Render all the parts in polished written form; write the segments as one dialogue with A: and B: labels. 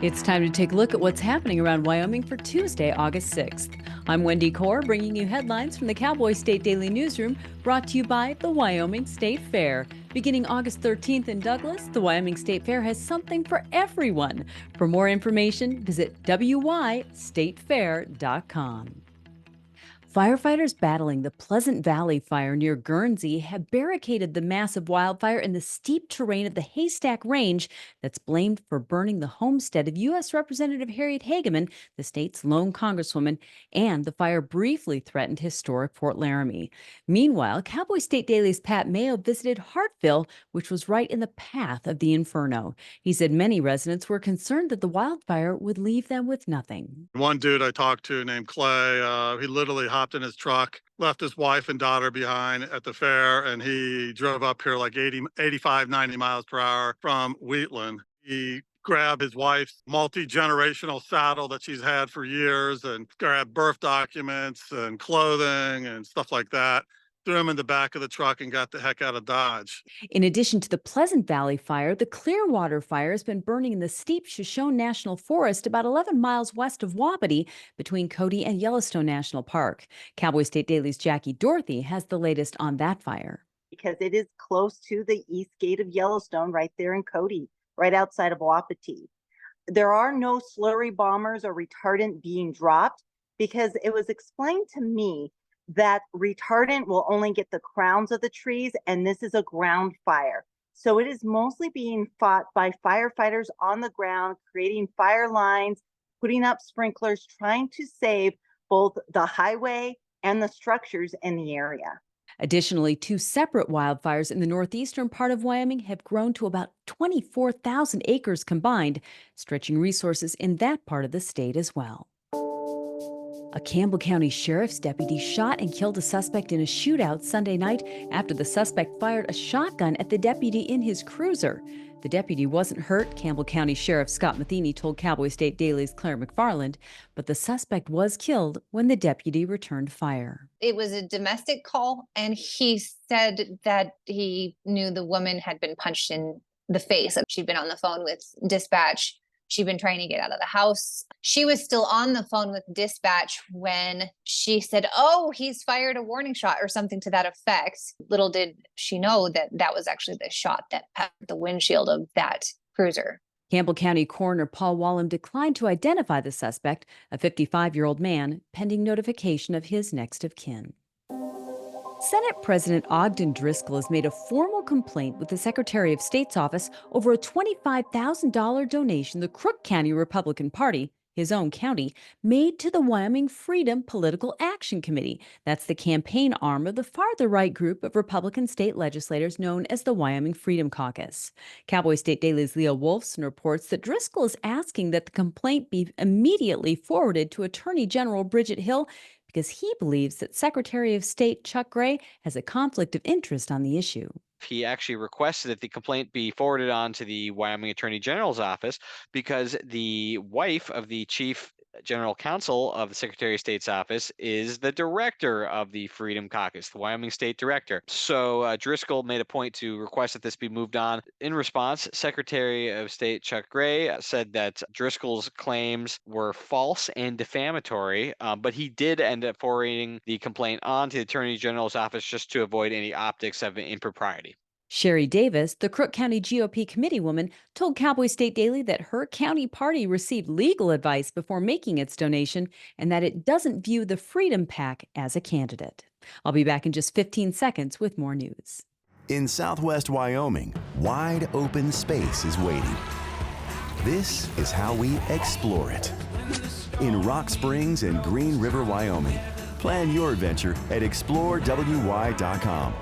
A: It's time to take a look at what's happening around Wyoming for Tuesday, August 6th. I'm Wendy Corr, bringing you headlines from the Cowboy State Daily newsroom, brought to you by the Wyoming State Fair. Beginning August 13th in Douglas, the Wyoming State Fair has something for everyone. For more information, visit wystatefair.com. Firefighters battling the Pleasant Valley fire near Guernsey have barricaded the massive wildfire in the steep terrain of the Haystack Range that's blamed for burning the homestead of U.S. Representative Harriet Hageman, the state's lone congresswoman, and the fire briefly threatened historic Fort Laramie. Meanwhile, Cowboy State Daily's Pat Mayo visited Hartville, which was right in the path of the inferno. He said many residents were concerned that the wildfire would leave them with nothing.
B: One dude I talked to named Clay, he literally hopped in his truck, left his wife and daughter behind at the fair, and he drove up here like 85, 90 miles per hour from Wheatland. He grabbed his wife's multi-generational saddle that she's had for years and grabbed birth documents and clothing and stuff like that, threw him in the back of the truck and got the heck out of Dodge.
A: In addition to the Pleasant Valley fire, the Clearwater fire has been burning in the steep Shoshone National Forest about 11 miles west of Wapiti between Cody and Yellowstone National Park. Cowboy State Daily's Jackie Dorothy has the latest on that fire.
C: Because it is close to the east gate of Yellowstone, right there in Cody, right outside of Wapiti. There are no slurry bombers or retardant being dropped because it was explained to me that retardant will only get the crowns of the trees, and this is a ground fire. So it is mostly being fought by firefighters on the ground, creating fire lines, putting up sprinklers, trying to save both the highway and the structures in the area.
A: Additionally, two separate wildfires in the northeastern part of Wyoming have grown to about 24,000 acres combined, stretching resources in that part of the state as well. A Campbell County Sheriff's deputy shot and killed a suspect in a shootout Sunday night after the suspect fired a shotgun at the deputy in his cruiser. The deputy wasn't hurt, Campbell County Sheriff Scott Matheny told Cowboy State Daily's Claire McFarland, but the suspect was killed when the deputy returned fire.
D: It was a domestic call, and he said that he knew the woman had been punched in the face. She'd been on the phone with dispatch. She'd been trying to get out of the house. She was still on the phone with dispatch when she said, "Oh, he's fired a warning shot," or something to that effect. Little did she know that that was actually the shot that passed the windshield of that cruiser.
A: Campbell County Coroner Paul Wallem declined to identify the suspect, a 55-year-old man, pending notification of his next of kin. Senate President Ogden Driscoll has made a formal complaint with the Secretary of State's office over a $25,000 donation the Crook County Republican Party, his own county, made to the Wyoming Freedom Political Action Committee. That's the campaign arm of the farther-right group of Republican state legislators known as the Wyoming Freedom Caucus. Cowboy State Daily's Leah Wolfson reports that Driscoll is asking that the complaint be immediately forwarded to Attorney General Bridget Hill because he believes that Secretary of State Chuck Gray has a conflict of interest on the issue.
E: He actually requested that the complaint be forwarded on to the Wyoming Attorney General's office because the wife of the chief general counsel of the Secretary of State's office is the director of the Freedom Caucus, the Wyoming State Director. So Driscoll made a point to request that this be moved on. In response, Secretary of State Chuck Gray said that Driscoll's claims were false and defamatory, but he did end up forwarding the complaint on to the Attorney General's office just to avoid any optics of impropriety.
A: Sherry Davis, the Crook County GOP committeewoman, told Cowboy State Daily that her county party received legal advice before making its donation and that it doesn't view the Freedom PAC as a candidate. I'll be back in just 15 seconds with more news.
F: In southwest Wyoming, wide open space is waiting. This is how we explore it. In Rock Springs and Green River, Wyoming. Plan your adventure at explorewy.com.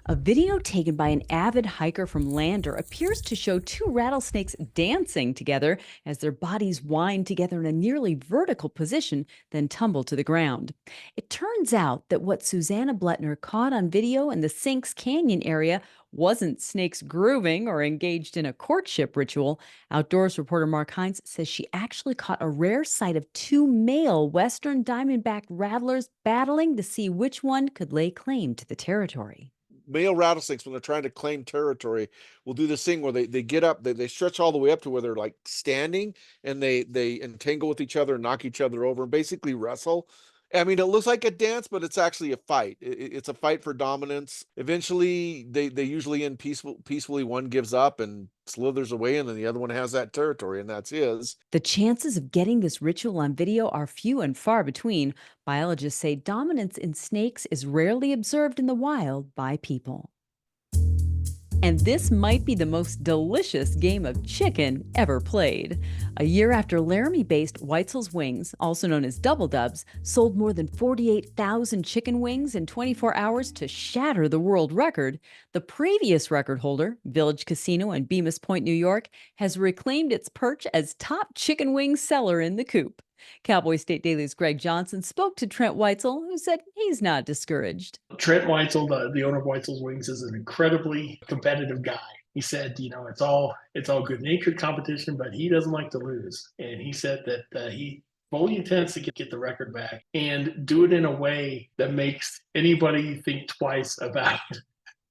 A: A video taken by an avid hiker from Lander appears to show two rattlesnakes dancing together as their bodies wind together in a nearly vertical position, then tumble to the ground. It turns out that what Susanna Bletner caught on video in the Sinks Canyon area wasn't snakes grooving or engaged in a courtship ritual. Outdoors reporter Mark Hines says she actually caught a rare sight of two male western diamondback rattlers battling to see which one could lay claim to the territory.
G: male rattlesnakes, when they're trying to claim territory, will do this thing where they get up, they stretch all the way up to where they're like standing, and they entangle with each other and knock each other over and basically wrestle. I mean, it looks like a dance, but it's actually a fight. It's a fight for dominance. Eventually, they usually end peacefully. One gives up and slithers away, and then the other one has that territory, and that's his.
A: The chances of getting this ritual on video are few and far between. Biologists say dominance in snakes is rarely observed in the wild by people. And this might be the most delicious game of chicken ever played. A year after Laramie-based Weitzel's Wings, also known as Double Dubs, sold more than 48,000 chicken wings in 24 hours to shatter the world record, the previous record holder, Village Casino in Bemis Point, New York, has reclaimed its perch as top chicken wing seller in the coop. Cowboy State Daily's Greg Johnson spoke to Trent Weitzel, who said he's not discouraged.
H: Trent Weitzel, the owner of Weitzel's Wings, is an incredibly competitive guy. He said, it's all good-natured competition, but he doesn't like to lose. And he said that he fully intends to get the record back and do it in a way that makes anybody think twice about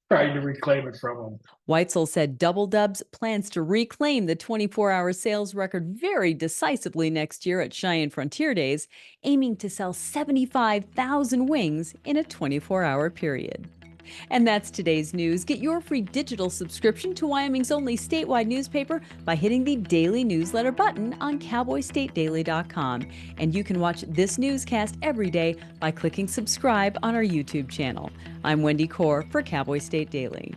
H: trying to reclaim it from him.
A: Weitzel said Double Dubs plans to reclaim the 24-hour sales record very decisively next year at Cheyenne Frontier Days, aiming to sell 75,000 wings in a 24-hour period. And that's today's news. Get your free digital subscription to Wyoming's only statewide newspaper by hitting the daily newsletter button on cowboystatedaily.com. And you can watch this newscast every day by clicking subscribe on our YouTube channel. I'm Wendy Corr for Cowboy State Daily.